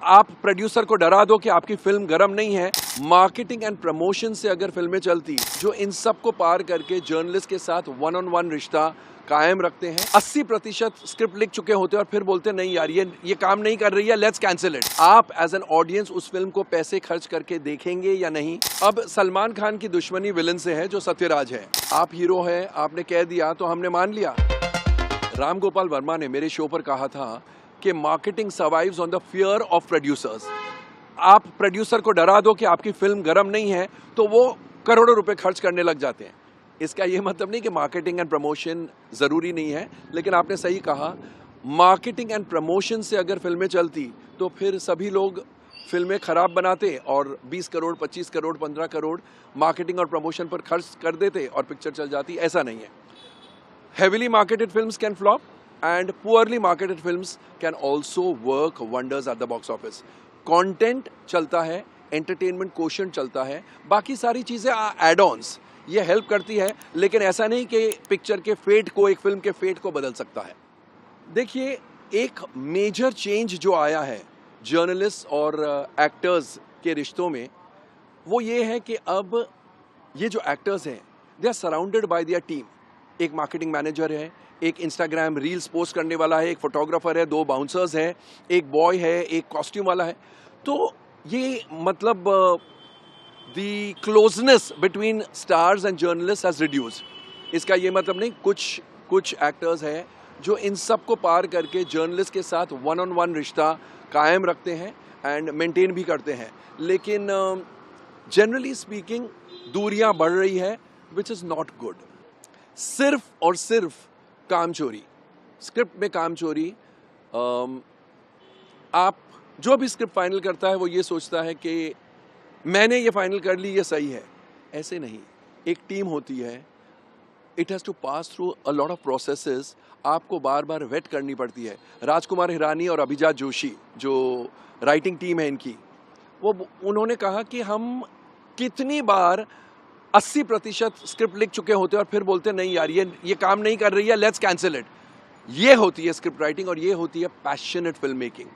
आप प्रोड्यूसर को डरा दो कि आपकी फिल्म गर्म नहीं है। मार्केटिंग एंड प्रमोशन से अगर फिल्में चलती जो इन सब को पार करके जर्नलिस्ट के साथ वन ऑन वन रिश्ता कायम रखते हैं, 80% स्क्रिप्ट लिख चुके होते हैं और फिर बोलते हैं नहीं यार ये काम नहीं कर रही है, लेट्स कैंसिल इट। आप एज एन ऑडियंस उस फिल्म को पैसे खर्च करके देखेंगे या नहीं? अब सलमान खान की दुश्मनी विलन से है जो सत्यराज है। आप हीरो हैं, आपने कह दिया तो हमने मान लिया। राम गोपाल वर्मा ने मेरे शो पर कहा था कि marketing survives on the fear of producers. आप प्रोड्यूसर को डरा दो कि आपकी फिल्म गर्म नहीं है तो वो करोड़ों रुपए खर्च करने लग जाते हैं। इसका ये मतलब नहीं कि मार्केटिंग एंड प्रमोशन जरूरी नहीं है, लेकिन आपने सही कहा, मार्केटिंग एंड प्रमोशन से अगर फिल्में चलती तो फिर सभी लोग फिल्में खराब बनाते और 20 करोड़ 25 करोड़ 15 करोड़ मार्केटिंग और प्रमोशन पर खर्च कर देते और पिक्चर चल जाती। ऐसा नहीं है। Heavily marketed films can flop and poorly marketed films can also work wonders at the box office. Content चलता है, entertainment quotient चलता है, बाकी सारी चीज़ें add-ons ये हेल्प करती है, लेकिन ऐसा नहीं कि पिक्चर के फेट को, एक फिल्म के फेट को बदल सकता है। देखिए, एक मेजर चेंज जो आया है जर्नलिस्ट और एक्टर्स के रिश्तों में, वो ये है कि अब ये जो एक्टर्स हैं they are surrounded by their team. एक मार्केटिंग मैनेजर है, एक इंस्टाग्राम रील्स पोस्ट करने वाला है, एक फोटोग्राफर है, 2 बाउंसर्स हैं, एक बॉय है, एक कॉस्ट्यूम वाला है। तो ये मतलब the closeness between stars and journalist has reduced. इसका ये मतलब नहीं, कुछ एक्टर्स हैं जो इन सब को पार करके जर्नलिस्ट के साथ वन ऑन वन रिश्ता कायम रखते हैं एंड मेंटेन भी करते हैं, लेकिन जनरली स्पीकिंग दूरियां बढ़ रही है, विच इज़ नॉट गुड। सिर्फ और सिर्फ काम चोरी, स्क्रिप्ट में काम चोरी। आप जो भी स्क्रिप्ट फाइनल करता है वो ये सोचता है कि मैंने ये फाइनल कर ली, ये सही है। ऐसे नहीं, एक टीम होती है, it has to pass through a lot of processes. आपको बार बार वेट करनी पड़ती है। राजकुमार हिरानी और अभिजात जोशी जो राइटिंग टीम है इनकी, उन्होंने कहा कि हम कितनी बार 80% स्क्रिप्ट लिख चुके होते हैं और फिर बोलते हैं नहीं यार ये काम नहीं कर रही है, लेट्स कैंसिल इट। ये होती है स्क्रिप्ट राइटिंग और ये होती है पैशनेट फिल्म मेकिंग।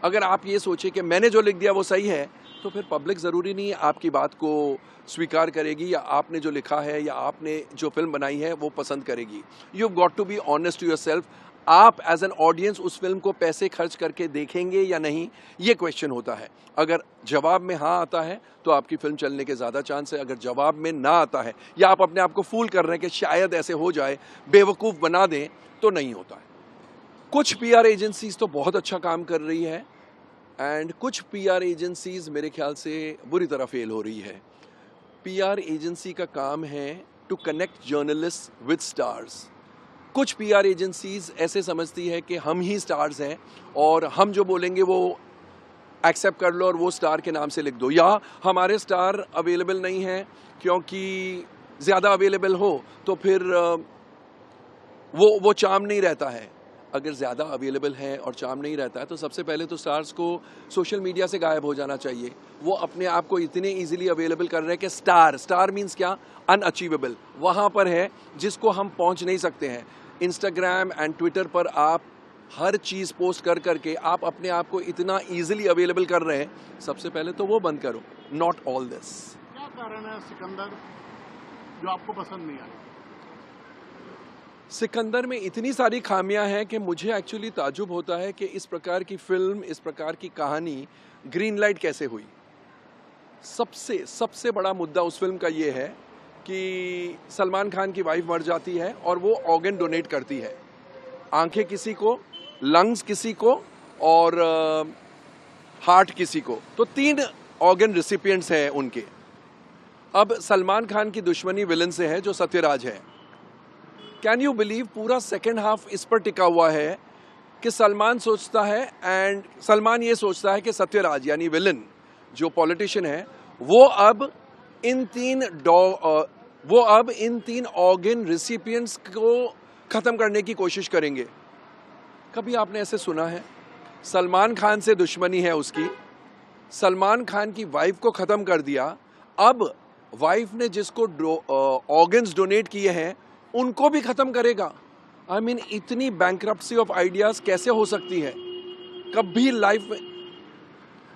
अगर आप ये सोचे कि मैंने जो लिख दिया वो सही है, तो फिर पब्लिक ज़रूरी नहीं है आपकी बात को स्वीकार करेगी या आपने जो लिखा है या आपने जो फिल्म बनाई है वो पसंद करेगी। You have got to be honest to yourself. आप एज एन ऑडियंस उस फिल्म को पैसे खर्च करके देखेंगे या नहीं, ये क्वेश्चन होता है। अगर जवाब में हाँ आता है तो आपकी फिल्म चलने के ज़्यादा चांस है। अगर जवाब में ना आता है या आप अपने आप को फूल कर रहे हैं कि शायद ऐसे हो जाए, बेवकूफ़ बना दें, तो नहीं होता है। कुछ पीआर एजेंसीज तो बहुत अच्छा काम कर रही है एंड कुछ पीआर एजेंसीज मेरे ख्याल से बुरी तरह फेल हो रही है। पीआर एजेंसी का काम है to connect journalist with stars. कुछ पीआर एजेंसीज ऐसे समझती है कि हम ही स्टार्स हैं और हम जो बोलेंगे वो एक्सेप्ट कर लो और वो स्टार के नाम से लिख दो, या हमारे स्टार अवेलेबल नहीं है क्योंकि ज़्यादा अवेलेबल हो तो फिर वो चार्म नहीं रहता है। अगर ज़्यादा अवेलेबल है और चार्म नहीं रहता है तो सबसे पहले तो स्टार्स को सोशल मीडिया से गायब हो जाना चाहिए। वो अपने आप को इतने इजीली अवेलेबल कर रहे हैं कि स्टार मीन्स क्या, अनअचीवेबल, वहाँ पर है जिसको हम पहुँच नहीं सकते हैं। इंस्टाग्राम एंड ट्विटर पर आप हर चीज़ पोस्ट कर करके आप अपने आप को इतना इजीली अवेलेबल कर रहे हैं, सबसे पहले तो वो बंद करो। Not all this. क्या कारण है सिकंदर जो आपको पसंद नहीं आया? सिकंदर में इतनी सारी खामियां हैं कि मुझे एक्चुअली ताजुब होता है कि इस प्रकार की फिल्म, इस प्रकार की कहानी ग्रीन लाइट कैसे हुई। सबसे बड़ा मुद्दा उस फिल्म का ये है कि सलमान खान की वाइफ मर जाती है और वो ऑर्गन डोनेट करती है, आंखें किसी को, लंग्स किसी को और हार्ट किसी को, तो 3 ऑर्गन रिसिपिएंट्स हैं उनके। अब सलमान खान की दुश्मनी विलन से है जो सत्यराज है। कैन यू बिलीव, पूरा सेकेंड हाफ इस पर टिका हुआ है कि सलमान ये सोचता है कि सत्यराज यानी विलन जो पॉलिटिशियन है वो अब इन 3 ऑर्गन रिसिपिएंट्स को ख़त्म करने की कोशिश करेंगे। कभी आपने ऐसे सुना है? सलमान खान से दुश्मनी है उसकी, सलमान खान की वाइफ को ख़त्म कर दिया, अब वाइफ ने जिसको ऑर्गन्स डोनेट किए हैं उनको भी ख़त्म करेगा। आई मीन इतनी बैंक्रप्सी ऑफ आइडियाज़ कैसे हो सकती है? कभी लाइफ में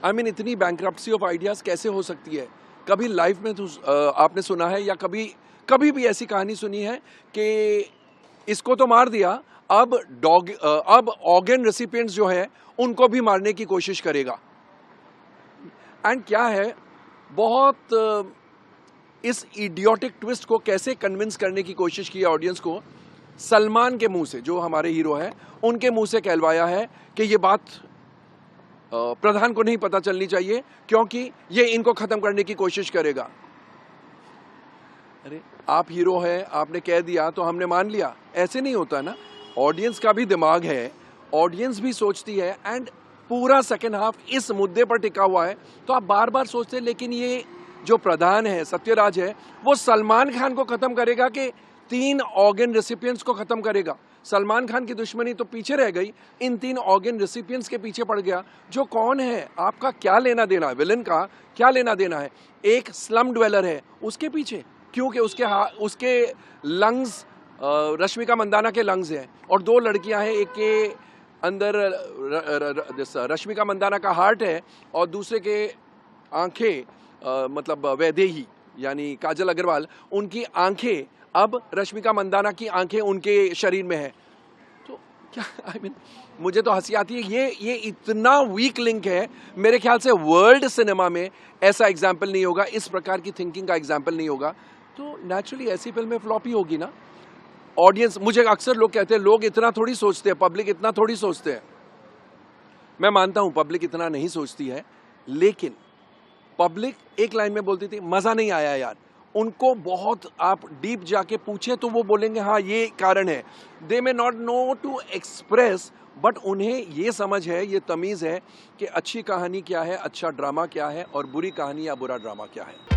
आई मीन इतनी बैंक्रप्सी ऑफ आइडियाज कैसे हो सकती है? कभी लाइफ में तो आपने सुना है या कभी भी ऐसी कहानी सुनी है कि इसको तो मार दिया, अब ऑर्गन रेसिपिएंट्स जो है उनको भी मारने की कोशिश करेगा? एंड क्या है, बहुत इस इडियोटिक ट्विस्ट को कैसे कन्विंस करने की कोशिश की ऑडियंस को, सलमान के मुंह से, जो हमारे हीरो हैं उनके मुंह से कहलवाया है कि ये बात प्रधान को नहीं पता चलनी चाहिए क्योंकि ये इनको खत्म करने की कोशिश करेगा। अरे आप हीरो हैं, आपने कह दिया तो हमने मान लिया, ऐसे नहीं होता ना। ऑडियंस का भी दिमाग है, ऑडियंस भी सोचती है, एंड पूरा सेकेंड हाफ इस मुद्दे पर टिका हुआ है। तो आप बार बार सोचते हैं, लेकिन ये जो प्रधान है, सत्यराज है, वो सलमान खान को खत्म करेगा कि 3 ऑर्गन रेसिपिएंट्स को खत्म करेगा? सलमान खान की दुश्मनी तो पीछे रह गई, इन 3 ऑर्गन रेसिपिएंट्स के पीछे पड़ गया। जो कौन है, आपका क्या लेना देना है? विलन का क्या लेना देना है? एक स्लम ड्वेलर है उसके पीछे, क्योंकि उसके लंग्स रश्मिका मंदाना के लंग्स हैं, और 2 लड़कियां हैं, एक के अंदर रश्मिका मंदाना का हार्ट है और दूसरे के आंखें, मतलब वैदेही यानी काजल अग्रवाल, उनकी आंखें अब रश्मिका मंदाना की आंखें उनके शरीर में है। तो क्या, आई मीन मुझे तो हंसी आती है। ये इतना वीक लिंक है, मेरे ख्याल से वर्ल्ड सिनेमा में ऐसा एग्जाम्पल नहीं होगा, इस प्रकार की थिंकिंग का एग्जाम्पल नहीं होगा। तो नेचुरली ऐसी फिल्में फ्लॉप ही होगी ना। ऑडियंस, मुझे अक्सर लोग कहते हैं लोग इतना थोड़ी सोचते हैं, पब्लिक इतना थोड़ी सोचते हैं। मैं मानता हूं पब्लिक इतना नहीं सोचती है, लेकिन पब्लिक एक लाइन में बोलती थी मजा नहीं आया यार। उनको बहुत आप डीप जाके पूछे तो वो बोलेंगे हाँ ये कारण है। They may not know to express, but उन्हें ये समझ है, ये तमीज है कि अच्छी कहानी क्या है, अच्छा ड्रामा क्या है और बुरी कहानी या बुरा ड्रामा क्या है।